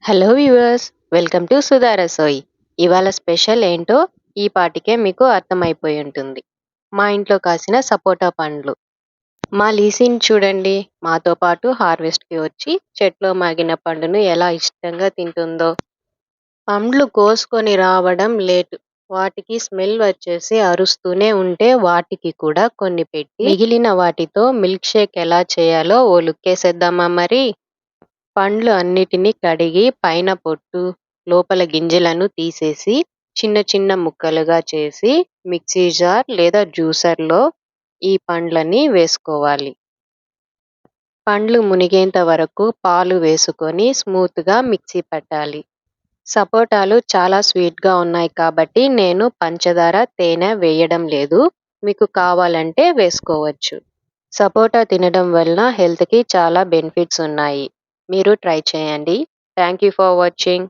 Hello viewers, welcome to Sudha Rasoi. ఇవాళ special ఏంటో ఈ పాటికే మీకు అర్థమైపోయి ఉంటుంది. మా ఇంట్లో కాసిన సపోటా పండ్లు. మా లీసిని చూడండి, మాతో పాటు హార్వెస్ట్‌కి వచ్చి చెట్లో మాగిన పండును ఎలా ఇష్టంగా తింటుందో. పండ్లు కోసుకొని రావడం లేటు. వాటికి స్మెల్ వచ్చేసి అరుస్తూనే ఉంటే వాటికి కూడా కొన్ని పెట్టి మిగిలిన వాటితో మిల్క్ షేక్ ఎలా చేయాలో ఓ లుక్కేసేద్దామా మరి? పండ్లు అన్నిటినీ కడిగి పైన పొట్టు, లోపల గింజలను తీసేసి చిన్న చిన్న ముక్కలుగా చేసి మిక్సీ జార్ లేదా జ్యూసర్‌లో ఈ పండ్లని వేసుకోవాలి. పండ్లు మునిగేంత వరకు పాలు వేసుకొని స్మూత్‌గా మిక్సీ పట్టాలి. సపోటాలు చాలా స్వీట్‌గా ఉన్నాయి కాబట్టి నేను పంచదార, తేనె వేయడం లేదు. మీకు కావాలంటే వేసుకోవచ్చు. సపోటా తినడం వలన హెల్త్‌కి చాలా బెనిఫిట్స్ ఉన్నాయి. మీరు ట్రై చేయండి. Thank you for watching.